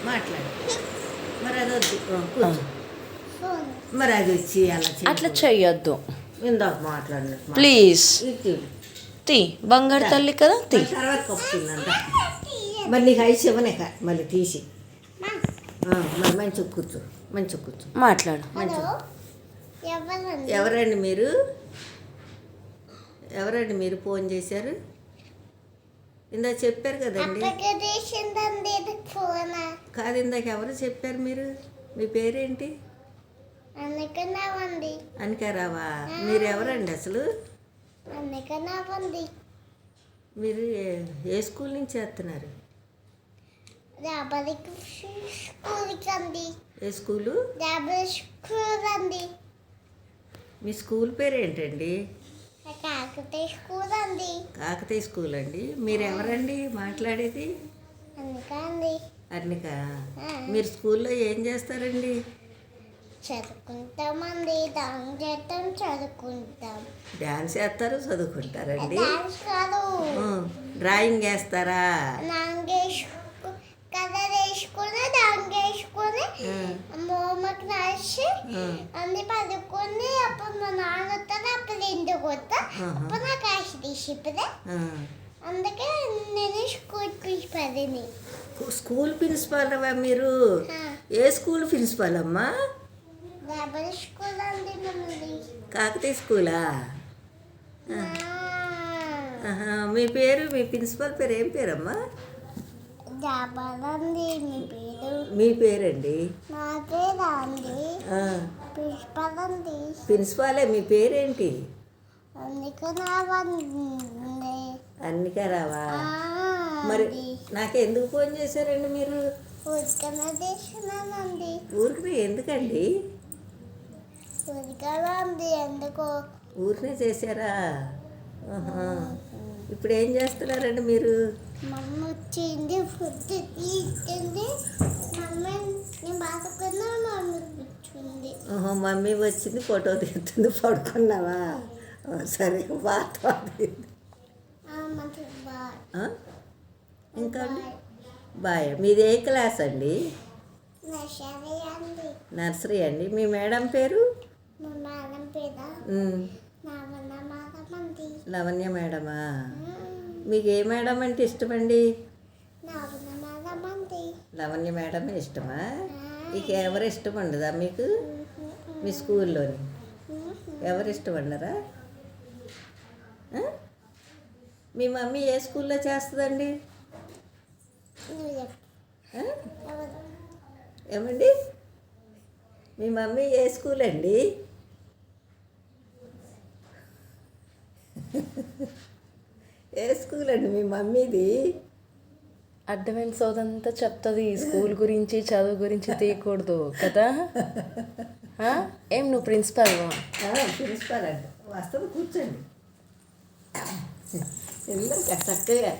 మాట్లాడు. మరి అది వద్దు, కూర్చో. మరి అది వచ్చి అట్లా చెయ్యొద్దు. ఇందాక మాట్లాడినట్టు ప్లీజ్ ఇటు తీ. బంగారు తల్లి కదా, తీ. తర్వాత కప్పుతుందంట. మరి నీకు ఐస్ ఇవ్వనే మళ్ళీ తీసి. మరి మంచిగా కూర్చో, మంచిగా కూర్చో. మాట్లాడు. ఎవరండి మీరు? ఎవరండి మీరు ఫోన్ చేశారు? ఇందాక చెప్పారు కదండి. కాదు, ఇందాక ఎవరు చెప్పారు మీరు? మీ పేరేంటి? అనికారావా? మీరు ఎవరండి అసలు? మీరు ఏ స్కూల్ నుంచి చేస్తున్నారు? ఏ స్కూలు? మీ స్కూల్ పేరు ఏంటండి? కాకతీయ స్కూల్ అండి. మీరు ఎవరండి మాట్లాడేది? అర్నిక. మీరు స్కూల్లో ఏం చేస్తారండి? చదువుకుంటామండి. డాన్స్ చేస్తాం, చదువుకుంటాం. డాన్స్ చేస్తారు, చదువుకుంటారండి. డాన్స్ కాదు, డ్రాయింగ్ వేస్తారా? కలర్ వేసుకుని డాన్స్ వేసుకుని హోంవర్క్ రాసి అన్ని పడుకొని అప్పుడు మా నాన్న వస్తాను, అప్పుడు ఇంటికి వస్తా, అప్పుడు నాకు ఆశ తీసిపోతే. అందుకే నేను స్కూల్ ప్రిన్సిపల్ని. స్కూల్ ప్రిన్సిపాల్ మీరు? ఏ స్కూల్ ప్రిన్సిపాల్ అమ్మా? స్కూల్ అండి మమ్మల్ని. కాకతీయ స్కూలా? మీ పేరు, మీ ప్రిన్సిపాల్ పేరు ఏం పేరమ్మా? జాబాలండి. మీ పేరు? మీ పేరండి? నా పేరు అండి ప్రిన్సిపల్ అండి. ప్రిన్సిపాలే. మీ పేరేంటి? అన్నికారావా? మరి నాకెందుకు ఫోన్ చేశారండి మీరు? ఊరికి ఎందుకండి? ఎందుకో ఊరినే చేశారా? ఇప్పుడు ఏం చేస్తున్నారండి మీరు? మమ్మ వచ్చింది, ఫుడ్ తీసుకుంది. మమ్మీ నేను బాగున్నా, మమ్మీ కూర్చుంది. మమ్మీ వచ్చింది, ఫోటో తీస్తుంది, పడుకున్నావా? సరే, బాగా ఇంకా అండి. బాయ్. మీది ఏ క్లాస్ అండి? నర్సరీ అండి. మీ మేడం పేరు? లవణ్య మేడమా? మీకు ఏ మేడం అంటే ఇష్టమండి? లవణ్య మేడమే ఇష్టమా? ఇక ఎవరు ఇష్టం ఉండదా మీకు? మీ స్కూల్లోని ఎవరు ఇష్టం ఉండరా? మీ మమ్మీ ఏ స్కూల్లో చేస్తుందండి? ఏమండి? మీ మమ్మీ ఏ స్కూల్ అండి? ఏ స్కూల్ అండి మీ మమ్మీది? అడ్డమైన సోదంతా చెప్తుంది. స్కూల్ గురించి, చదువు గురించి తీయకూడదు కదా. ఏం నువ్వు ప్రిన్సిపాల్? ప్రిన్సిపాల్ అండి. వస్తుంది, కూర్చోండి. చక్కగా